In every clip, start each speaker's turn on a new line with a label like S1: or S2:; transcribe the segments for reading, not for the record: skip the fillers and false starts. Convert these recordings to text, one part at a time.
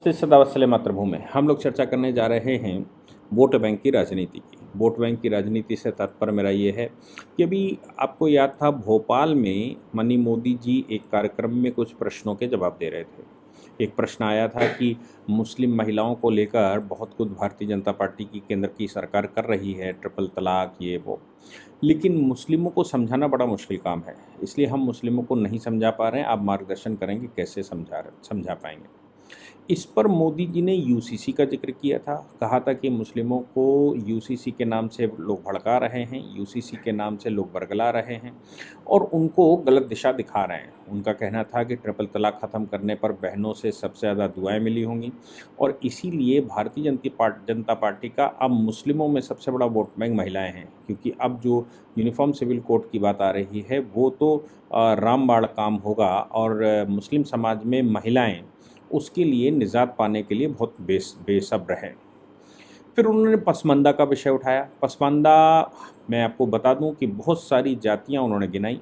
S1: नमस्ते सदावत्सले मातृभूमि। हम लोग चर्चा करने जा रहे हैं वोट बैंक की राजनीति की। वोट बैंक की राजनीति से तात्पर्य मेरा ये है कि अभी आपको याद था भोपाल में मनी मोदी जी एक कार्यक्रम में कुछ प्रश्नों के जवाब दे रहे थे। एक प्रश्न आया था कि मुस्लिम महिलाओं को लेकर बहुत कुछ भारतीय जनता पार्टी की केंद्र की सरकार कर रही है, ट्रिपल तलाक ये वो, लेकिन मुस्लिमों को समझाना बड़ा मुश्किल काम है। इसलिए हम मुस्लिमों को नहीं समझा पा रहे हैं। आप मार्गदर्शन करेंगे कैसे समझा पाएंगे। इस पर मोदी जी ने यूसीसी का जिक्र किया था। कहा था कि मुस्लिमों को यूसीसी के नाम से लोग भड़का रहे हैं, यूसीसी के नाम से लोग बरगला रहे हैं और उनको गलत दिशा दिखा रहे हैं। उनका कहना था कि ट्रिपल तलाक ख़त्म करने पर बहनों से सबसे ज़्यादा दुआएं मिली होंगी और इसीलिए भारतीय जनता पार्टी का अब मुस्लिमों में सबसे बड़ा वोट बैंक महिलाएँ हैं, क्योंकि अब जो यूनिफॉर्म सिविल कोड की बात आ रही है वो तो रामबाण काम होगा और मुस्लिम समाज में महिलाएँ उसके लिए निजात पाने के लिए बहुत बेसब्र है। फिर उन्होंने पसमानदा का विषय उठाया। पसमानदा मैं आपको बता दूं कि बहुत सारी जातियां उन्होंने गिनाई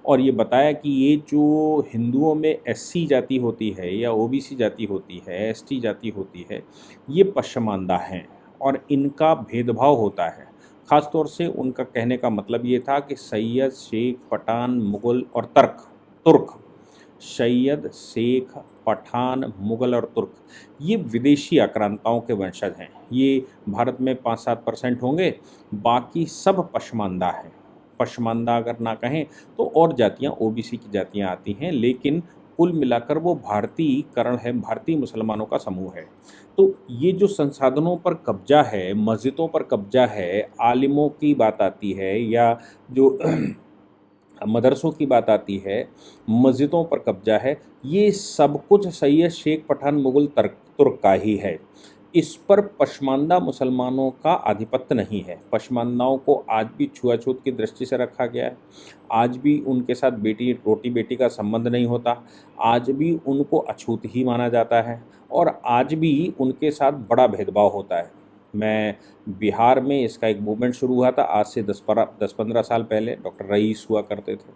S1: और ये बताया कि ये जो हिंदुओं में एससी जाति होती है या ओबीसी जाति होती है, एसटी जाति होती है, ये पसमानदा हैं और इनका भेदभाव होता है। ख़ास तौर से उनका कहने का मतलब ये था कि सैयद, शेख, पठान, मुग़ल और तुर्क, सैयद, शेख, पठान, मुग़ल और तुर्क ये विदेशी आक्रांताओं के वंशज हैं। ये भारत में 5-7% होंगे, बाकी सब पसमानदा हैं। पसमानदा अगर ना कहें तो और जातियां ओबीसी की जातियां आती हैं, लेकिन कुल मिलाकर वो भारतीयकरण है, भारतीय मुसलमानों का समूह है। तो ये जो संसाधनों पर कब्जा है, मस्जिदों पर कब्जा है, आलिमों की बात आती है या जो मदरसों की बात आती है, मस्जिदों पर कब्जा है, ये सब कुछ सैयद, शेख, पठान, मुग़ल, तुर्क का ही है। इस पर पसमानदा मुसलमानों का आधिपत्य नहीं है। पसमानदाओं को आज भी छुआछूत की दृष्टि से रखा गया है। आज भी उनके साथ रोटी बेटी का संबंध नहीं होता। आज भी उनको अछूत ही माना जाता है और आज भी उनके साथ बड़ा भेदभाव होता है। मैं बिहार में इसका एक मूवमेंट शुरू हुआ था आज से 10-15 साल पहले। डॉक्टर रईस हुआ करते थे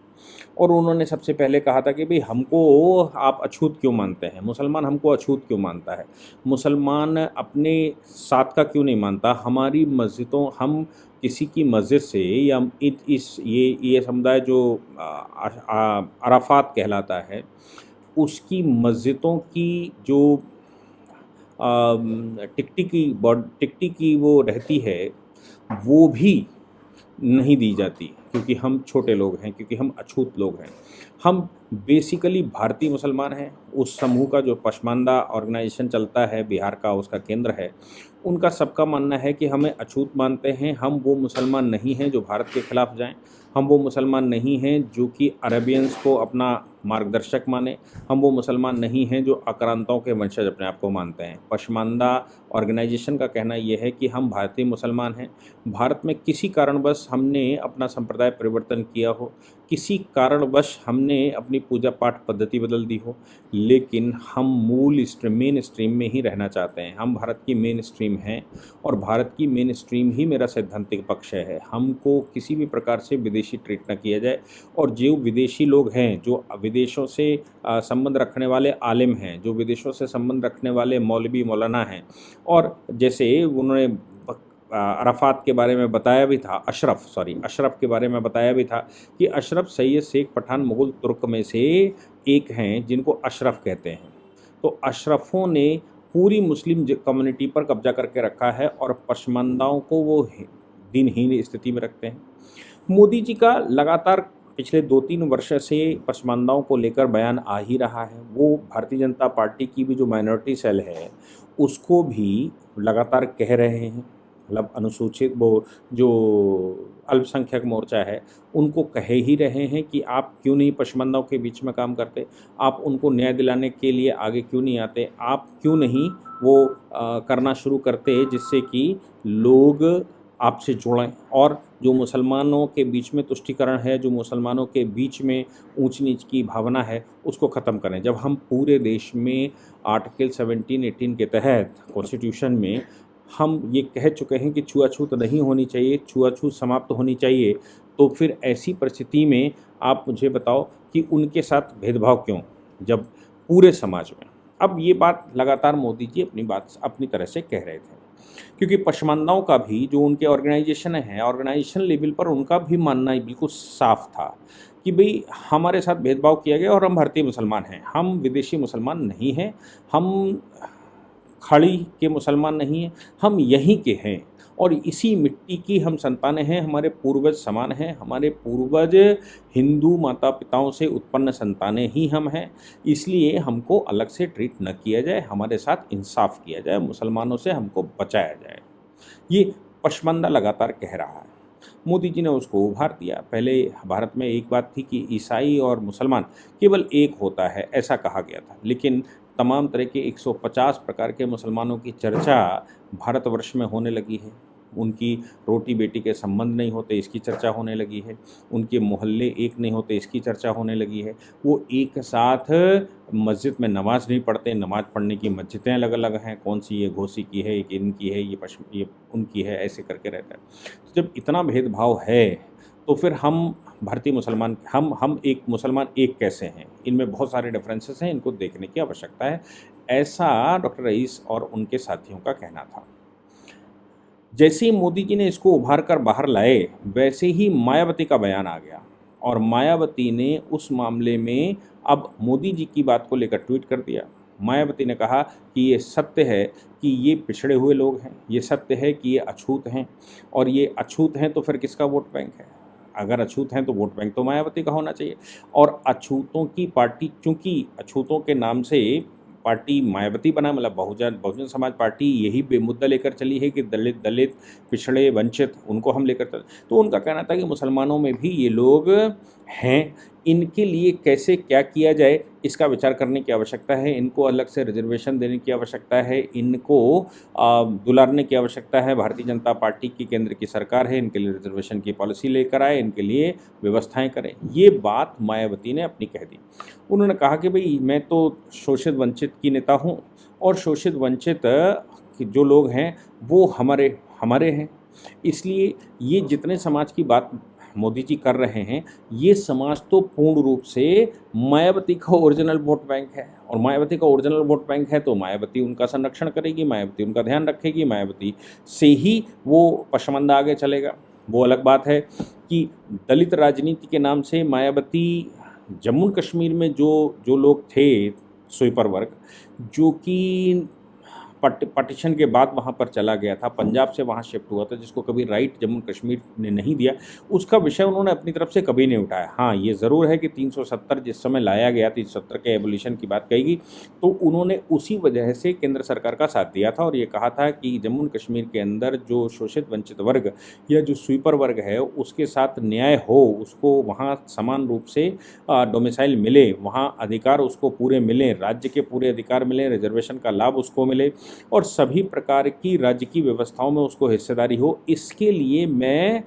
S1: और उन्होंने सबसे पहले कहा था कि भाई हमको आप अछूत क्यों मानते हैं, मुसलमान हमको अछूत क्यों मानता है, मुसलमान अपने साथ का क्यों नहीं मानता, हमारी मस्जिदों, हम किसी की मस्जिद से या ये समुदाय जो अराफात कहलाता है उसकी मस्जिदों की जो टिकटी की वो रहती है वो भी नहीं दी जाती, क्योंकि हम छोटे लोग हैं, क्योंकि हम अछूत लोग हैं। हम बेसिकली भारतीय मुसलमान हैं। उस समूह का जो पसमानदा ऑर्गेनाइजेशन चलता है बिहार का, उसका केंद्र है, उनका सबका मानना है कि हमें अछूत मानते हैं। हम वो मुसलमान नहीं हैं जो भारत के खिलाफ जाएं। हम वो मुसलमान नहीं हैं जो कि अरेबियंस को अपना मार्गदर्शक माने। हम वो मुसलमान नहीं हैं जो आक्रांताओं के वंशज अपने आप को मानते हैं। पसमानदा ऑर्गेनाइजेशन का कहना यह है कि हम भारतीय मुसलमान हैं। भारत में किसी कारणवश हमने अपना संप्रदाय परिवर्तन किया हो, किसी कारणवश हमने अपनी पूजा पाठ पद्धति बदल दी हो, लेकिन हम मेन स्ट्रीम में ही रहना चाहते हैं। हम भारत की मेन स्ट्रीम हैं और भारत की मेन स्ट्रीम ही मेरा सैद्धांतिक पक्ष है। हमको किसी भी प्रकार से विदेशी ट्रीट न किया जाए और जो विदेशी लोग हैं, जो विदेशों से संबंध रखने वाले आलिम हैं, जो विदेशों से संबंध रखने वाले मौलवी मौलाना हैं, और जैसे उन्होंने अराफात के बारे में बताया भी था, अशरफ के बारे में बताया भी था कि अशरफ सैयद, शेख, पठान, मुग़ल, तुर्क में से एक हैं जिनको अशरफ कहते हैं। तो अशरफों ने पूरी मुस्लिम कम्युनिटी पर कब्जा करके रखा है और पसमानदाओं को वो दिनहीन स्थिति में रखते हैं। मोदी जी का लगातार पिछले 2-3 वर्ष से पसमानदाओं को लेकर बयान आ ही रहा है। वो भारतीय जनता पार्टी की भी जो माइनॉरिटी सेल है उसको भी लगातार कह रहे हैं, मतलब अनुसूचित वो जो अल्पसंख्यक मोर्चा है उनको कह ही रहे हैं कि आप क्यों नहीं पसमानदाओं के बीच में काम करते, आप उनको न्याय दिलाने के लिए आगे क्यों नहीं आते, आप क्यों नहीं वो करना शुरू करते जिससे कि लोग आपसे जुड़ें और जो मुसलमानों के बीच में तुष्टीकरण है, जो मुसलमानों के बीच में ऊंच नीच की भावना है, उसको ख़त्म करें। जब हम पूरे देश में आर्टिकल 17-18 के तहत कॉन्स्टिट्यूशन में हम ये कह चुके हैं कि छुआछूत नहीं होनी चाहिए, छुआछूत समाप्त होनी चाहिए, तो फिर ऐसी परिस्थिति में आप मुझे बताओ कि उनके साथ भेदभाव क्यों, जब पूरे समाज में अब ये बात लगातार मोदी जी अपनी बात अपनी तरह से कह रहे थे, क्योंकि पशमानदाओं का भी जो उनके ऑर्गेनाइजेशन है, ऑर्गेनाइजेशन लेवल पर उनका भी मानना बिल्कुल साफ था कि भई हमारे साथ भेदभाव किया गया और हम भारतीय मुसलमान हैं, हम विदेशी मुसलमान नहीं हैं, हम खाड़ी के मुसलमान नहीं हैं, हम यहीं के हैं और इसी मिट्टी की हम संतानें हैं, हमारे पूर्वज समान हैं, हमारे पूर्वज हिंदू माता-पिताओं से उत्पन्न संतानें ही हम हैं, इसलिए हमको अलग से ट्रीट न किया जाए, हमारे साथ इंसाफ़ किया जाए, मुसलमानों से हमको बचाया जाए। ये पशमंदा लगातार कह रहा है। मोदी जी ने उसको उभार दिया। पहले भारत में एक बात थी कि ईसाई और मुसलमान केवल एक होता है, ऐसा कहा गया था। लेकिन तमाम तरह के 150 प्रकार के मुसलमानों की चर्चा भारतवर्ष में होने लगी है। उनकी रोटी-बेटी के संबंध नहीं होते, इसकी चर्चा होने लगी है। उनके मोहल्ले एक नहीं होते, इसकी चर्चा होने लगी है। वो एक साथ मस्जिद में नमाज़ नहीं पढ़ते, नमाज़ पढ़ने की मस्जिदें अलग-अलग हैं, कौन-सी ये घोसी की है, एक इनकी है, ये उनकी है, ऐसे करके रहता है। तो जब इतना भेदभाव है, तो फिर हम भारतीय मुसलमान हम एक मुसलमान एक कैसे हैं? इनमें बहुत सारे डिफरेंसेस हैं, इनको देखने की आवश्यकता है। ऐसा डॉक्टर रईस और उनके साथियों का कहना था। जैसे ही मोदी जी ने इसको उभार कर बाहर लाए, वैसे ही मायावती का बयान आ गया और मायावती ने उस मामले में अब मोदी जी की बात को लेकर ट्वीट कर दिया। मायावती ने कहा कि ये सत्य है कि ये पिछड़े हुए लोग हैं, ये सत्य है कि ये अछूत हैं और ये अछूत हैं तो फिर किसका वोट बैंक है? अगर अछूत हैं तो वोट बैंक तो मायावती का होना चाहिए और अछूतों की पार्टी, चूँकि अछूतों के नाम से पार्टी मायावती बना, मतलब बहुजन बहुजन समाज पार्टी यही मुद्दा लेकर चली है कि दलित पिछड़े वंचित उनको हम लेकर चले। तो उनका कहना था कि मुसलमानों में भी ये लोग हैं, इनके लिए कैसे क्या किया जाए इसका विचार करने की आवश्यकता है, इनको अलग से रिजर्वेशन देने की आवश्यकता है, इनको दुलारने की आवश्यकता है। भारतीय जनता पार्टी की केंद्र की सरकार है, इनके लिए रिजर्वेशन की पॉलिसी लेकर आए, इनके लिए व्यवस्थाएं करें। ये बात मायावती ने अपनी कह दी। उन्होंने कहा कि भई मैं तो शोषित वंचित की नेता हूँ और शोषित वंचित जो लोग हैं वो हमारे हैं, इसलिए ये जितने समाज की बात मोदी जी कर रहे हैं, ये समाज तो पूर्ण रूप से मायावती का ओरिजिनल वोट बैंक है और मायावती का ओरिजिनल वोट बैंक है तो मायावती उनका संरक्षण करेगी, मायावती उनका ध्यान रखेगी, मायावती से ही वो पशमंदा आगे चलेगा। वो अलग बात है कि दलित राजनीति के नाम से मायावती जम्मू कश्मीर में जो लोग थे स्वीपर वर्ग, जो कि पार्टीशन के बाद वहाँ पर चला गया था, पंजाब से वहाँ शिफ्ट हुआ था, जिसको कभी राइट जम्मू कश्मीर ने नहीं दिया, उसका विषय उन्होंने अपनी तरफ से कभी नहीं उठाया। हाँ, ये ज़रूर है कि 370 जिस समय लाया गया, 370 के एबोलिशन की बात कही गई, तो उन्होंने उसी वजह से केंद्र सरकार का साथ दिया था और ये कहा था कि जम्मू कश्मीर के अंदर जो शोषित वंचित वर्ग या जो स्वीपर वर्ग है, उसके साथ न्याय हो, उसको वहाँ समान रूप से डोमिसाइल मिले, वहाँ अधिकार उसको पूरे मिलें, राज्य के पूरे अधिकार मिलें, रिजर्वेशन का लाभ उसको मिले और सभी प्रकार की राज्य की व्यवस्थाओं में उसको हिस्सेदारी हो। इसके लिए मैं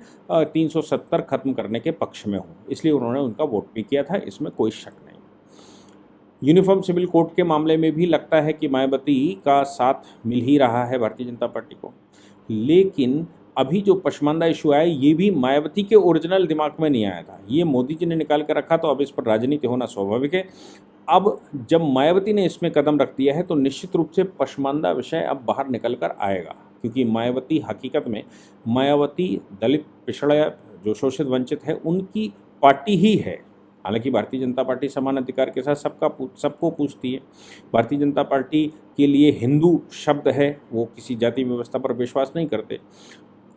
S1: 370 खत्म करने के पक्ष में हूँ, इसलिए उन्होंने उनका वोट भी किया था, इसमें कोई शक नहीं। यूनिफॉर्म सिविल कोड के मामले में भी लगता है कि मायावती का साथ मिल ही रहा है भारतीय जनता पार्टी को, लेकिन अभी जो पशमानदा इशू आया ये भी मायावती के ओरिजिनल दिमाग में नहीं आया था, ये मोदी जी ने निकाल कर रखा, तो अब इस पर राजनीति होना स्वाभाविक है। अब जब मायावती ने इसमें कदम रख दिया है तो निश्चित रूप से पशमानदा विषय अब बाहर निकल कर आएगा, क्योंकि मायावती हकीकत में मायावती दलित पिछड़ा जो शोषित वंचित है उनकी पार्टी ही है। हालांकि भारतीय जनता पार्टी समान अधिकार के साथ सबको पूछती है। भारतीय जनता पार्टी के लिए हिंदू शब्द है, वो किसी जाति व्यवस्था पर विश्वास नहीं करते,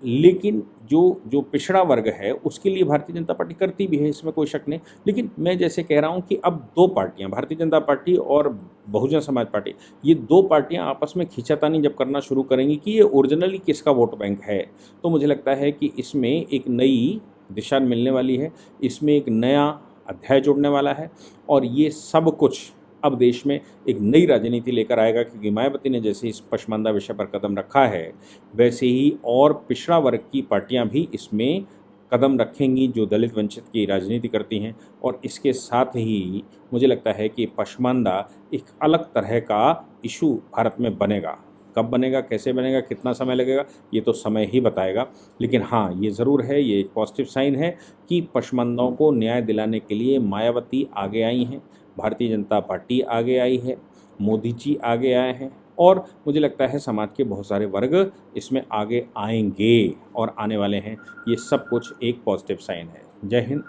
S1: लेकिन जो पिछड़ा वर्ग है उसके लिए भारतीय जनता पार्टी करती भी है, इसमें कोई शक नहीं। लेकिन मैं जैसे कह रहा हूँ कि अब दो पार्टियाँ, भारतीय जनता पार्टी और बहुजन समाज पार्टी, ये दो पार्टियाँ आपस में खींचातानी जब करना शुरू करेंगी कि ये ओरिजिनली किसका वोट बैंक है, तो मुझे लगता है कि इसमें एक नई दिशा मिलने वाली है, इसमें एक नया अध्याय जुड़ने वाला है और ये सब कुछ अब देश में एक नई राजनीति लेकर आएगा, क्योंकि मायावती ने जैसे इस पशमानदा विषय पर कदम रखा है, वैसे ही और पिछड़ा वर्ग की पार्टियां भी इसमें कदम रखेंगी जो दलित वंचित की राजनीति करती हैं। और इसके साथ ही मुझे लगता है कि पशमानदा एक अलग तरह का इशू भारत में बनेगा। कब बनेगा, कैसे बनेगा, कितना समय लगेगा, ये तो समय ही बताएगा। लेकिन हाँ, ये ज़रूर है, ये एक पॉजिटिव साइन है कि पशमानदाओं को न्याय दिलाने के लिए मायावती आगे आई हैं, भारतीय जनता पार्टी आगे आई है मोदी जी आगे आए हैं और मुझे लगता है समाज के बहुत सारे वर्ग इसमें आगे आएंगे और आने वाले हैं। ये सब कुछ एक पॉजिटिव साइन है। जय हिंद,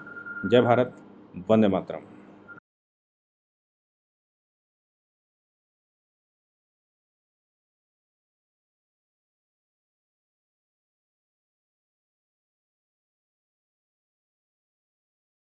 S1: जय भारत, वंदे मातरम।